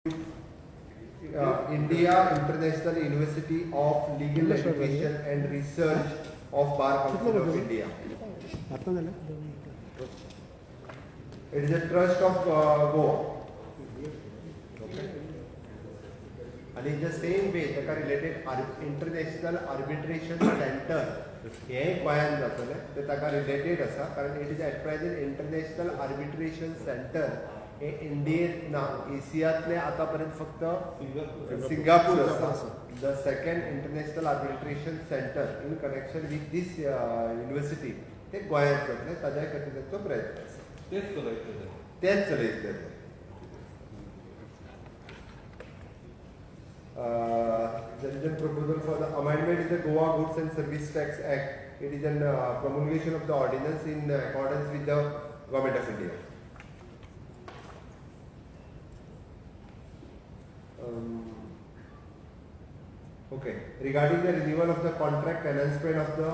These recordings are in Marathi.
India International University of Legal Education and Research of Bar Council of India. It is a trust of Goa. Okay. And in the same way, the related International Arbitration Center हे गोंयांत जातले ते ताका रिलेटेड आसा कारण it is at present international arbitration centre हे इंडियेंत ना एशियांतले आतां पर्यंत फक्त सिंगापूर आसा the second international arbitration centre in connection with this university ते गोंयांत जातले ताज्या खातीर ताचो प्रयत्न आसा तेच चलयतले there is a proposal for the amendment in the Goa Goods and Service Tax Act. It is a promulgation of the ordinance in accordance with the Government of India. Okay. Regarding the renewal of the contract enhancement of the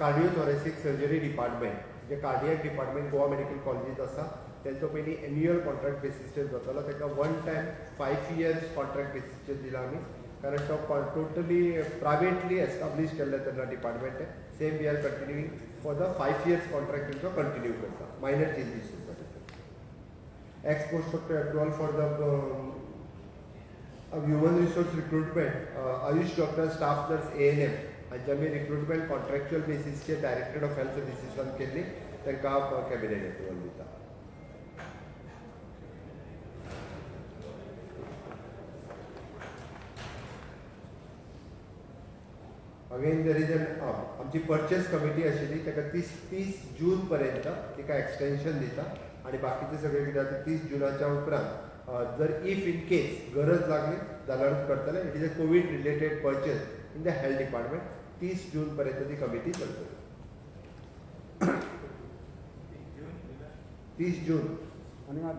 cardiothoracic surgery department, the cardiac department Goa Medical College asa. त्यांचो पयलीं एन्युअल कॉन्ट्रॅक्ट बेसिसचेर जातालो ताका वन टायम 5 years कॉन्ट्रॅक्ट बेसिसचेर दिला आमी कारण तो टोटली प्रायवेटली एस्टाब्लीश केल्ले तेन्ना department same we are continuing for the 5 years contract तेंचो कंटिन्यू करता मायनर चेंजीस आसा ex post factor approval for the human resource recruitment AYUSH doctor staff nurse ANM हांची आमी रिक्रुटमेंट कॉन्ट्रॅक्च्युअल बेसिसचेर डायरेक्टर ऑफ हेल्थ सर्विसीसान केल्ली तांकां कॅबिनेट अप्रुवल दिता अगेन देर इज एन आमची परचेस कमिटी आशिल्ली ताका 30 जून पर्यंत तिका एक्सटेंशन दिता आणि बाकीचे सगळे कितें आसा 30 जुनाच्या उपरांत जर इफ इन केस गरज लागली जाल्यार करतले it is a covid related purchase in the health department 30 June पर्यंत ती कमिटी चलतली 30 जून आणि हय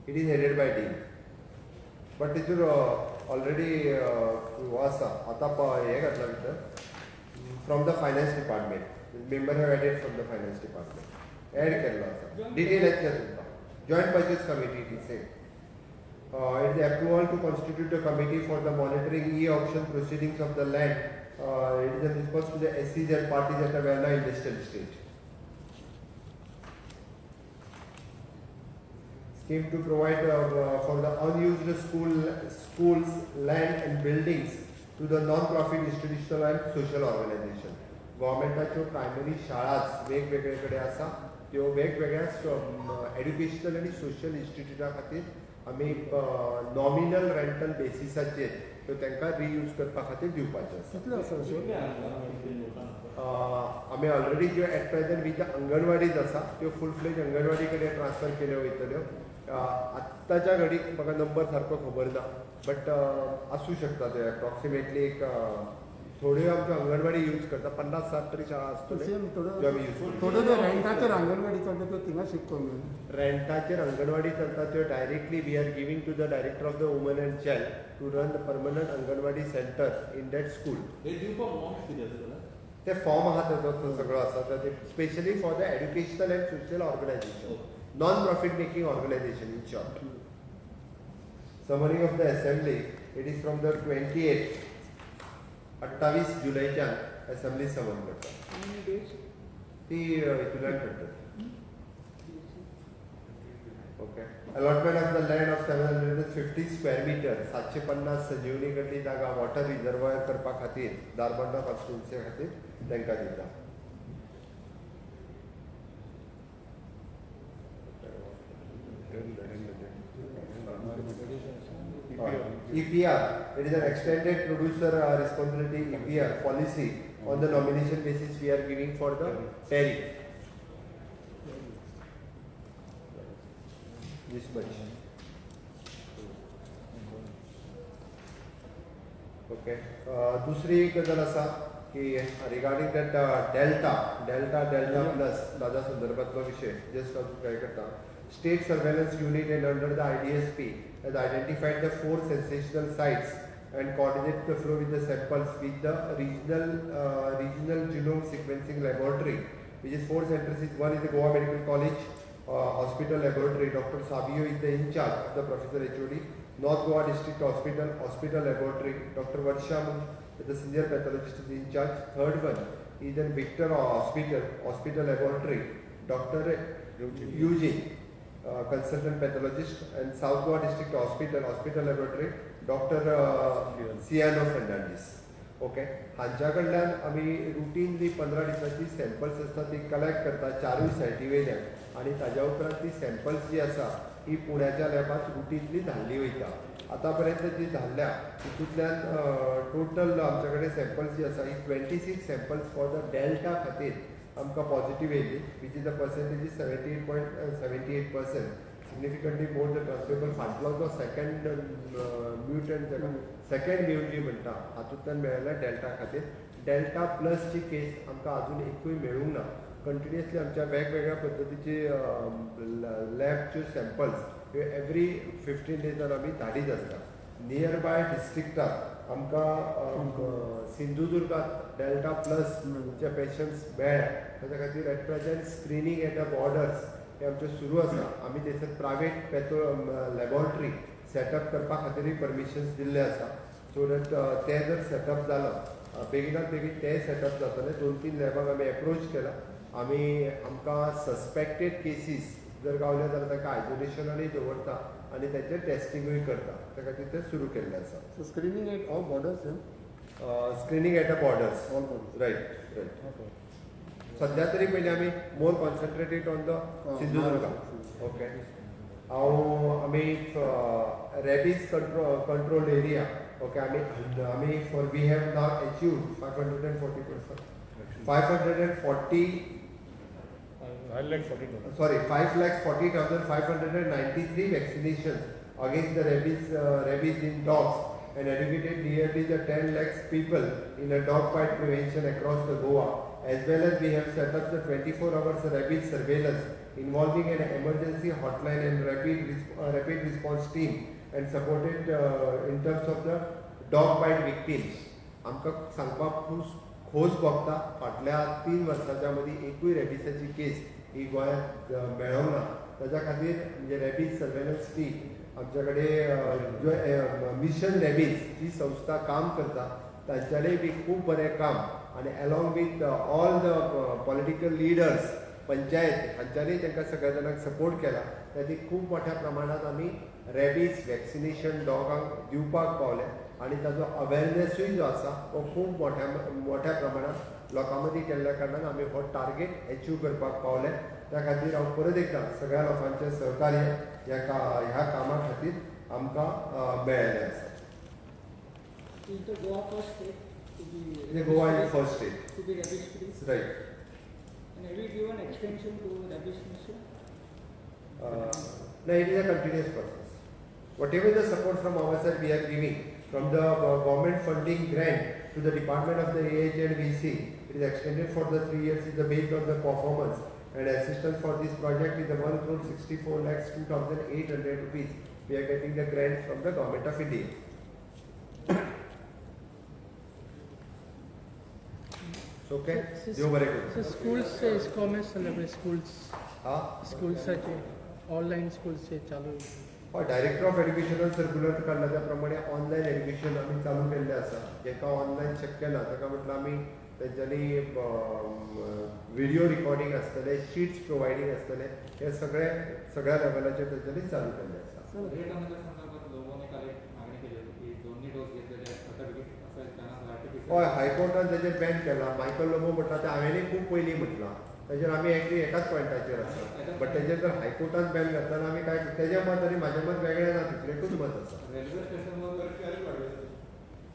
it is headed by dean but तेचेर ऑलरेडी हो आसा आतां हें घातला भितर from the finance department member have added from the finance department add केल्लो आसा डिटेल येतले तुमकां joint purchase committee it is same it is approval to constitute a committee for the monitoring e auction proceedings of the land it is a response to the SCs and parties at a Verna industrial stage. Scheme to provide for the unused schools, land and buildings to the non-profit institutional and social organization. Governmentaच्यो प्रायमरी शाळाच वेगवेगळे कडेन आसा त्यो वेगवेगळ्या एड्युकेशनल आनी सोशल इन्स्टिट्यूटा खातीर आमी नॉमिनल रेंटल बेसिसाचेर त्यो तांकां रियूज करपा खातीर दिवपाचे आसा आमी ऑलरेडी ज्यो एट प्रेझेंट विथ अंगणवाडीज आसा त्यो फूल फ्लेज अंगणवाडी कडेन ट्रान्सफर केल्यो वयतल्यो आत्ताच्या घडीक म्हाका नंबर सारको खबर ना बट आसूं शकता ते एप्रॉक्सिमेटली एक थोड्यो आमच्यो अंगणवाडी यूज करता 50-60 तरी शाळा आसतल्यो आमी यूज थोड्यो रेंटाचेर अंगणवाडी चलता त्यो थिंगा शिकतो रेंटाचेर अंगणवाडी चलता त्यो directly we are giving to the director of the woman and child to run the permanent anganwadi centre in that school ते फॉर्म आहा तो सगळो आसा ते specially for the educational and social organisation non-profit making organization in short. Summary of the assembly, it is from the 28th 28 जुलैच्या assembly समन करता ती इतुल्यान करता okay allotment of the land of 750 square metre 750 Sanjivani कडली जागा वॉटर रिजर्वायर करपा खातीर दारबांदा कॉन्स्टिट्युन्सी खातीर तांकां दिता EPR, it is an extended producer responsibility EPR policy on the nomination basis we are giving for the tariff. This much. Okay. दूसरी एक गजाल आसा की रिगार्डिंग दॅट डेल्टा प्लस ताज्या संदर्भातलो विशय जस्ट काय करता State Surveillance Unit and under the IDSP has identified the 4 sensational sites and coordinated the flow with the samples with the regional genome sequencing laboratory which is 4 centers. One is the Goa Medical College Hospital Laboratory, Dr. Savio is the in charge of the Professor HOD. North Goa District Hospital Laboratory, Dr. Varsha the senior pathologist is in charge. Third one is then Victor Hospital Laboratory, Dr. Eugene, consultant pathologist, and South Goa District Hospital Laboratory, Dr. Ciano Fernandez. Okay हांच्या कडल्यान आमी रुटीनली 15 दिसांची सॅम्पल्स आसता ती कलेक्ट करता चारूय सायटी वयल्यान आनी ताज्या उपरांत ती सॅम्पल्स जी आसा ही पुण्याच्या लॅबात रुटीनली धाडली वयता. आतां पर्यंत जी धाडल्या तितूंतल्यान टोटल आमचे कडेन सॅम्पल्स जी आसा ही 26 सॅम्पल्स फॉर द डेल्टा खातीर आमकां पॉझिटीव येयली, which is the percentage is 78.78%. Significantly more the transferable फाटलो जो सेकंड म्युटंट जाका सेकंड वेव जी म्हणटा हातूंतल्यान मेळ्ळ्या डेल्टा खातीर. डेल्टा प्लसची केस आमकां अजून एकूय मेळूंक ना. कंटिन्युअसली आमच्या वेगवेगळ्या पद्दतीचे लॅबच्यो सॅम्पल्स एवरी 15 डेजान आमी धाडीत आसता. नियर बाय डिस्ट्रिक्टात आमकां सिंधुदुर्गात डेल्टा प्लसचे पेशंट्स मेळ्ळ्या. ताच्या खातीर at present screening at the borders हे आमचें सुरू आसा. आमी थंयसर प्रायवेट लॅबॉरेटरी सेटअप करपा खातीरय परमिशन्स दिल्ले आसा. सो दॅट ते जर सेटअप जालो बेगिनात बेगीन ते सेटअप जातले. 2-3 लॅबाक आमी एप्रोच केला. आमकां सस्पेक्टेड केसीस जर गावले जाल्यार ताका आयसोलेशनानूय दवरता आनी तेचें टेस्टिंगूय करता. त्या खातीर तें सुरू केल्लें आसा. So screening at all borders, screening at the borders. all borders. Right right. Okay. सध्या तरी पयलीं आमी मोर कॉन्सन्ट्रेटेड ऑन द सिंधुदुर्गा. ओके आमी रेबीज कंट्रोल एरिया. ओके आमी for we have now achieve 540%. 540,593 vaccinations against the rabies in dogs and educated nearly the 10 lakhs people in a dog bite prevention across the Goa. As well as we have set up the 24 hours rabies surveillance involving an emergency hotline and rapid response team and supported in terms of the dog bite victims. आमकां सांगपाक खोस भोगता फाटल्या 3 वर्सांच्या मदीं एकूय रेबिसाची केस ही गोंयांत मेळोंक ना. ताच्या खातीर म्हणजे रेबीज सर्वेलन्स टीम आमच्या कडेन जो मिशन रेबीज जी संस्था काम करता तांच्यानी बी खूब बरें काम आनी along with all the political leaders panchayat हांच्यांनी तांकां सगळ्या जाणांक सपोर्ट केला. ताची खूब मोठ्या प्रमाणात आमी रेबीज वॅक्सिनेशन डॉगांक दिवपाक पावले आनी ताजो अवेरनेसूय जो आसा तो खूब मोठ्या प्रमाणात लोकां मदीं केल्ल्या कारणान आमी हो टार्गेट अचीव करपाक पावले. त्या खातीर हांव परत एकदां सगळ्या लोकांचें सहकार्य ह्या कामा खातीर आमकां मेळ्ळेलें आसा. Is the Goa first state to be Goa is first state. to be rabies free? Right. And have you given extension to rabies mission? No, it is a continuous process. Whatever the support from our side we are giving, from the government funding grant to the Department of the AH and VC, it is extended for the 3 years is the based on the performance, and assistance for this project is the 1,64,02,800 rupees. We are getting the grant from the Government of India. Okay? देव बरें करूं. So schools से e-commerce चलले schools हाँ चे ऑनलाइन स्कूल्स चे चालू हय डायरेक्टर ऑफ एड्युकेशनान सर्क्युलर काडला त्या प्रमाणे ऑनलायन एड्युकेशन आमी चालू केल्लें आसा. जेका ऑनलायन शक्य ना ताका म्हटल्यार आमी तेंच्यांनी व्हिडिओ रिकॉर्डिंग आसतले, शीट्स प्रोवायडींग आसतले, हे सगळ्या लेवलाचेर तेंच्यांनी चालू केल्लें आसा. हय हायकोर्टान तेजेर बॅन केला. मायकल लोबो म्हटला ते हांवेंनी खूब पयलीं म्हटलां. तेजेर आमी एक्चुली एकाच पॉयंटाचेर आसा. बट तेजेर जर हायकोर्टान बॅन घातला आमी काय तेजें मत आनी म्हजें मत वेगळें ना, तितलें एकूच मत आसा.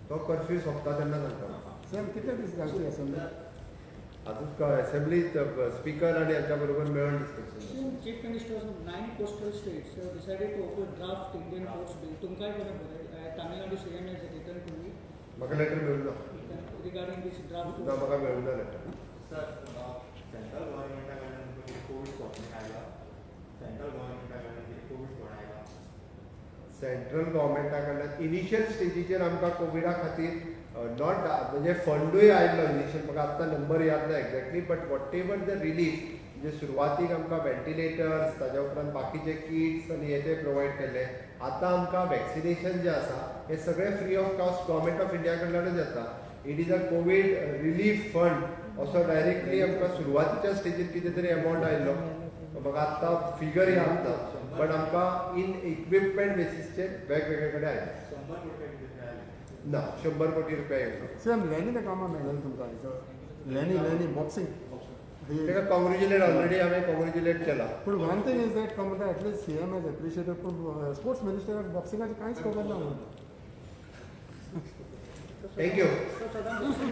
तो कर्फ्यू सोंपता तेन्ना सांगता. सर कितले दीस जावची असेंब्ली? हातूंत असेंब्लीत स्पीकर आनी हांच्या बरोबर मेळून discussion. Chief Ministers of 9 coastal states have decided to oppose draft Indian Courts Bill. तुमकांय कोणें बरयलें? Tamil Nadu CM has written to me म्हाका लेटर मेळूं ना. regarding this draft. ना म्हाका मेळूं ना लेटर. सर सेंट्रल गव्हर्नमेंटाकडून कोविड स्टॉप आयला. सेंट्रल गव्हर्नमेंटाकडून कोविड स्टॉप आयला. सेंट्रल गव्हर्मेंटा कडल्यान इनिशियल स्टेजीचेर आमकां कोविडा खातीर नॉट म्हणजे फंडूय आयिल्लो इनिशियल म्हाका आत्तां नंबर याद ना exactly but what ever the relief म्हणजे सुरवातीक आमकां वेंटिलेटर्स ताज्या उपरांत बाकीचे किट्स आनी हे ते प्रोवायड केल्ले आतां आमकां वॅक्सिनेशन जें आसा हें सगळें free of cost government of India कडल्यानूच येता. It is a Covid relief fund असो डायरेक्टली आमकां सुरवातीच्या स्टेजीर कितें तरी अमावंट आयिल्लो म्हाका आत्तां फिगर याद ना बट आमकां इन इक्विपमेंट बेसिसचेर वेगवेगळे कडेन आयले 100 कोटी रुपये आले. ना 100 कोटी रुपया येवना. सेम लॅनीच्या कामां मेळटलें तुमकां लॅनी बॉक्सिंग ताका कॉंग्रेच्युलेट ऑलरेडी हांवें कॉंग्रेच्युलेट केला. पूण one thing is that come at least CM as appreciated पूण स्पोर्ट्स मिनिस्टराक बॉक्सिंगाचें कांयच खबर ना म्हणून थँक्यू. So, Saddam Hussein